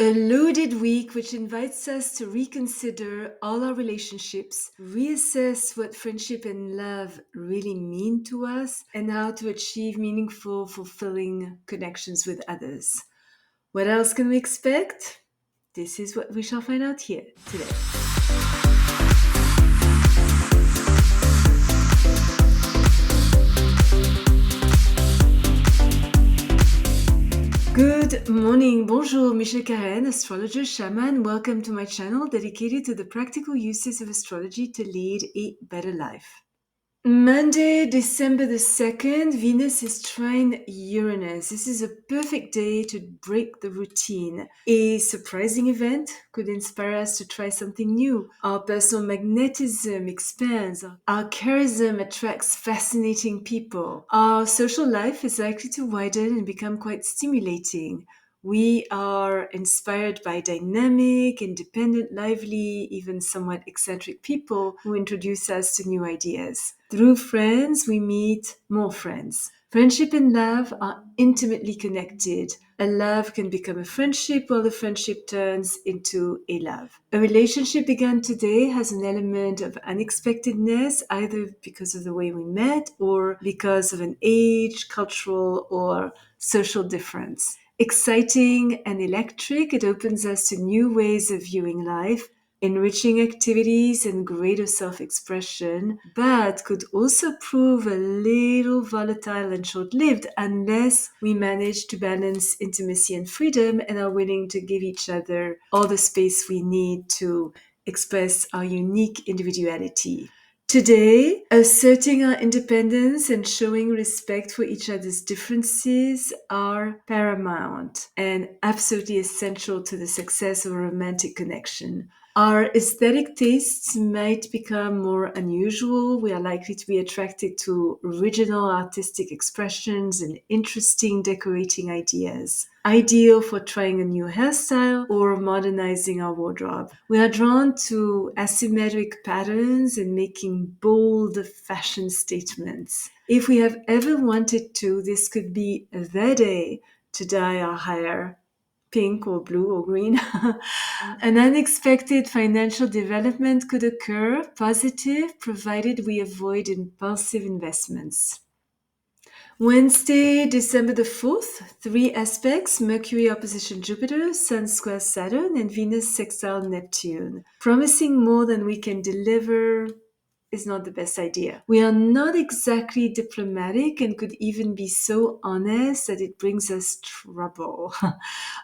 A loaded week which invites us to reconsider all our relationships, reassess what friendship and love really mean to us, and how to achieve meaningful, fulfilling connections with others. What else can we expect? This is what we shall find out here today. Good morning, bonjour, Michelle Karen, astrologer, shaman. Welcome to my channel dedicated to the practical uses of astrology to lead a better life. Monday, December the 2nd, Venus is trine Uranus. This is a perfect day to break the routine. A surprising event could inspire us to try something new. Our personal magnetism expands. Our charisma attracts fascinating people. Our social life is likely to widen and become quite stimulating. We are inspired by dynamic, independent, lively, even somewhat eccentric people who introduce us to new ideas. Through friends, we meet more friends. Friendship and love are intimately connected. A love can become a friendship while the friendship turns into a love. A relationship begun today has an element of unexpectedness, either because of the way we met or because of an age, cultural, or social difference. Exciting and electric, it opens us to new ways of viewing life, enriching activities and greater self-expression, but could also prove a little volatile and short-lived unless we manage to balance intimacy and freedom and are willing to give each other all the space we need to express our unique individuality. Today, asserting our independence and showing respect for each other's differences are paramount and absolutely essential to the success of a romantic connection. Our aesthetic tastes might become more unusual. We are likely to be attracted to original artistic expressions and interesting decorating ideas. Ideal for trying a new hairstyle or modernizing our wardrobe. We are drawn to asymmetric patterns and making bold fashion statements. If we have ever wanted to, this could be the day to dye our hair pink or blue or green. An unexpected financial development could occur, positive, provided we avoid impulsive investments. Wednesday, December the 4th, 3 aspects: Mercury opposition Jupiter, Sun square Saturn, and Venus sextile Neptune. Promising more than we can deliver is not the best idea. We are not exactly diplomatic and could even be so honest that it brings us trouble.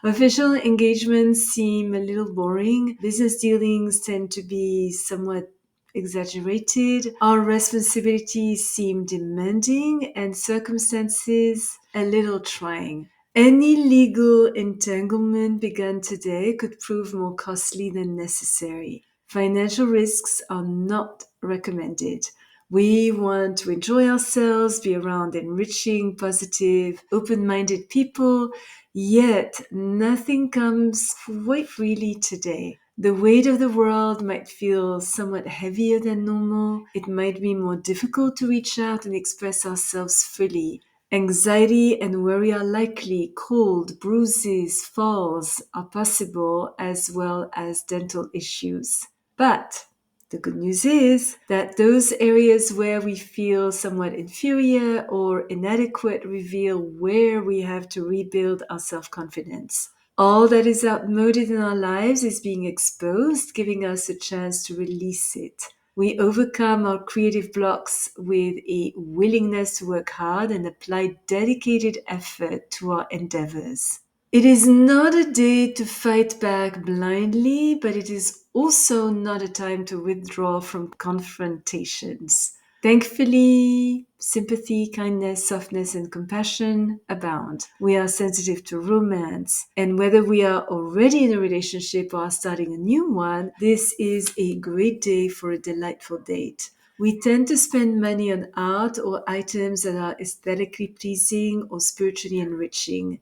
Official engagements seem a little boring. Business dealings tend to be somewhat exaggerated. Our responsibilities seem demanding and circumstances a little trying. Any legal entanglement begun today could prove more costly than necessary. Financial risks are not recommended. We want to enjoy ourselves, be around enriching, positive, open-minded people, yet nothing comes quite freely today. The weight of the world might feel somewhat heavier than normal. It might be more difficult to reach out and express ourselves fully. Anxiety and worry are likely. Cold, bruises, falls are possible, as well as dental issues. But the good news is that those areas where we feel somewhat inferior or inadequate reveal where we have to rebuild our self-confidence. All that is outmoded in our lives is being exposed, giving us a chance to release it. We overcome our creative blocks with a willingness to work hard and apply dedicated effort to our endeavors. It is not a day to fight back blindly, but it is also not a time to withdraw from confrontations. Thankfully, sympathy, kindness, softness, and compassion abound. We are sensitive to romance, and whether we are already in a relationship or are starting a new one, this is a great day for a delightful date. We tend to spend money on art or items that are aesthetically pleasing or spiritually enriching.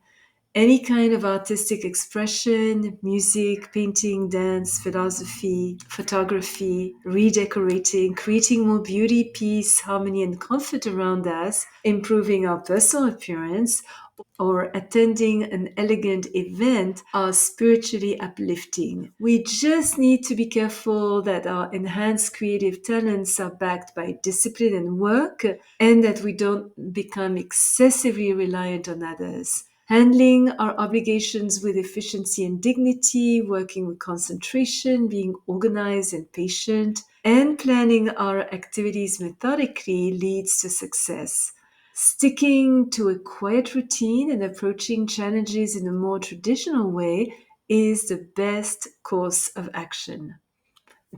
Any kind of artistic expression, music, painting, dance, philosophy, photography, redecorating, creating more beauty, peace, harmony, and comfort around us, improving our personal appearance, or attending an elegant event are spiritually uplifting. We just need to be careful that our enhanced creative talents are backed by discipline and work, and that we don't become excessively reliant on others. Handling our obligations with efficiency and dignity, working with concentration, being organized and patient, and planning our activities methodically leads to success. Sticking to a quiet routine and approaching challenges in a more traditional way is the best course of action.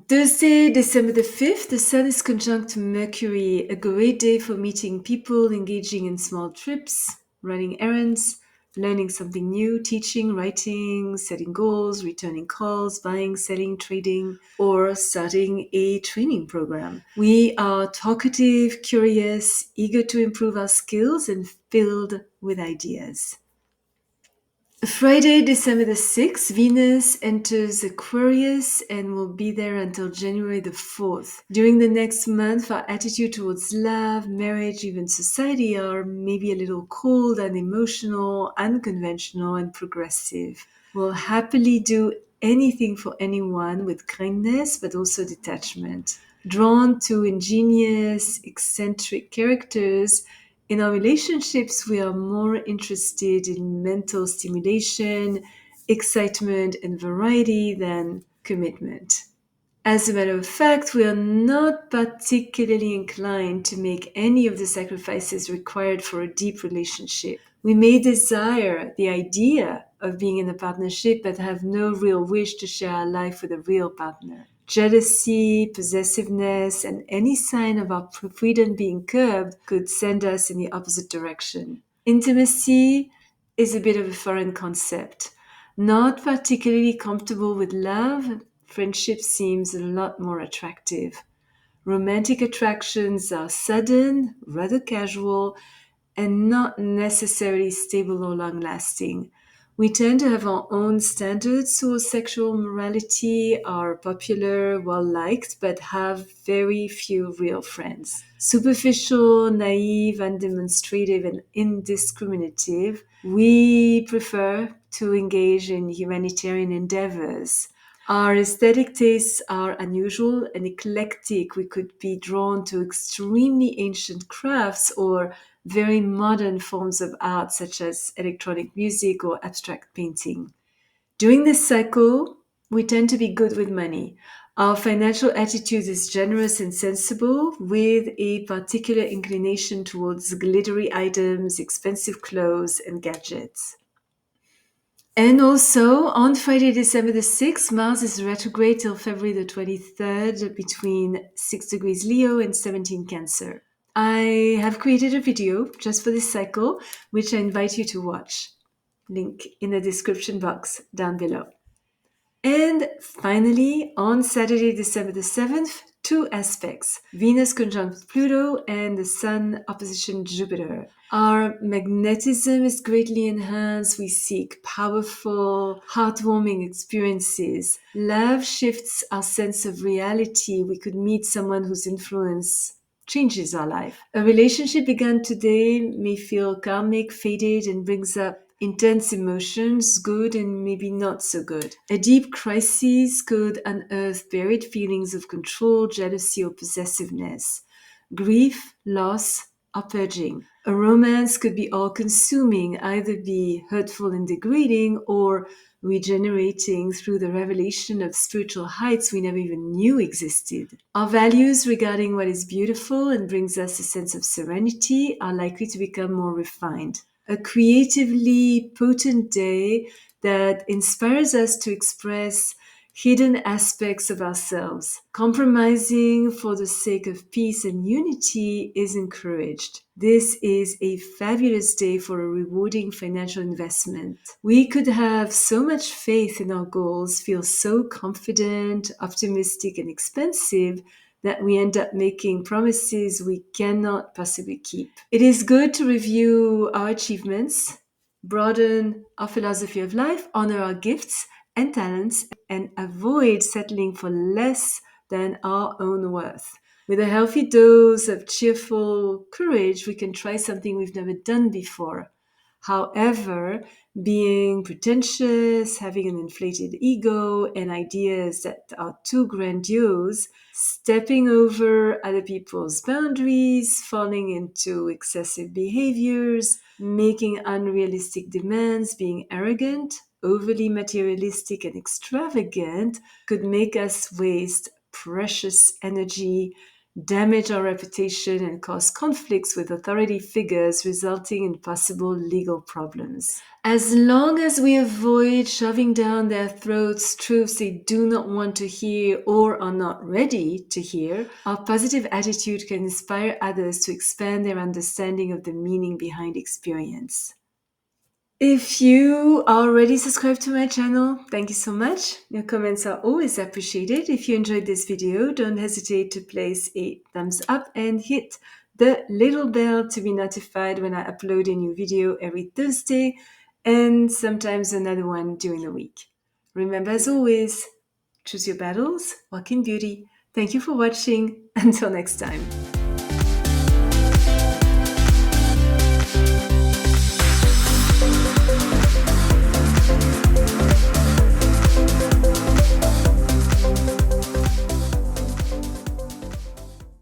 Thursday, December the 5th, the Sun is conjunct Mercury, a great day for meeting people, engaging in small trips, running errands, learning something new, teaching, writing, setting goals, returning calls, buying, selling, trading, or starting a training program. We are talkative, curious, eager to improve our skills, and filled with ideas. Friday, December the 6th, Venus enters Aquarius and will be there until January the 4th. During the next month, our attitude towards love, marriage, even society are maybe a little cold, unemotional, unconventional, and progressive. We'll happily do anything for anyone with kindness, but also detachment. Drawn to ingenious, eccentric characters, in our relationships, we are more interested in mental stimulation, excitement, and variety than commitment. As a matter of fact, we are not particularly inclined to make any of the sacrifices required for a deep relationship. We may desire the idea of being in a partnership but have no real wish to share our life with a real partner. Jealousy, possessiveness, and any sign of our freedom being curbed could send us in the opposite direction. Intimacy is a bit of a foreign concept. Not particularly comfortable with love, friendship seems a lot more attractive. Romantic attractions are sudden, rather casual, and not necessarily stable or long lasting. We tend to have our own standards towards sexual morality, are popular, well liked, but have very few real friends. Superficial, naive, undemonstrative, and indiscriminative, we prefer to engage in humanitarian endeavors. Our aesthetic tastes are unusual and eclectic. We could be drawn to extremely ancient crafts or very modern forms of art, such as electronic music or abstract painting. During this cycle, we tend to be good with money. Our financial attitude is generous and sensible, with a particular inclination towards glittery items, expensive clothes, and gadgets. And also, on Friday, December the 6th, Mars is retrograde till February the 23rd between 6 degrees Leo and 17 Cancer. I have created a video just for this cycle, which I invite you to watch. Link in the description box down below. And finally, on Saturday, December the 7th, two aspects, Venus conjunct Pluto and the Sun opposition Jupiter. Our magnetism is greatly enhanced. We seek powerful, heartwarming experiences. Love shifts our sense of reality. We could meet someone whose influence changes our life. A relationship begun today may feel karmic, faded, and brings up intense emotions, good and maybe not so good. A deep crisis could unearth buried feelings of control, jealousy, or possessiveness. Grief, loss, or purging. A romance could be all-consuming, either be hurtful and degrading, or regenerating through the revelation of spiritual heights we never even knew existed. Our values regarding what is beautiful and brings us a sense of serenity are likely to become more refined. A creatively potent day that inspires us to express hidden aspects of ourselves. Compromising for the sake of peace and unity is encouraged. This is a fabulous day for a rewarding financial investment. We could have so much faith in our goals, feel so confident, optimistic, and expansive that we end up making promises we cannot possibly keep. It is good to review our achievements, broaden our philosophy of life, honor our gifts and talents, and avoid settling for less than our own worth. With a healthy dose of cheerful courage, we can try something we've never done before. However, being pretentious, having an inflated ego, and ideas that are too grandiose, stepping over other people's boundaries, falling into excessive behaviors, making unrealistic demands, being arrogant, overly materialistic, and extravagant could make us waste precious energy, damage our reputation, and cause conflicts with authority figures, resulting in possible legal problems. As long as we avoid shoving down their throats truths they do not want to hear or are not ready to hear, our positive attitude can inspire others to expand their understanding of the meaning behind experience. If you are already subscribed to my channel, thank you so much. Your comments are always appreciated. If you enjoyed this video, don't hesitate to place a thumbs up and hit the little bell to be notified when I upload a new video every Thursday and sometimes another one during the week. Remember, as always, choose your battles, walk in beauty. Thank you for watching. Until next time.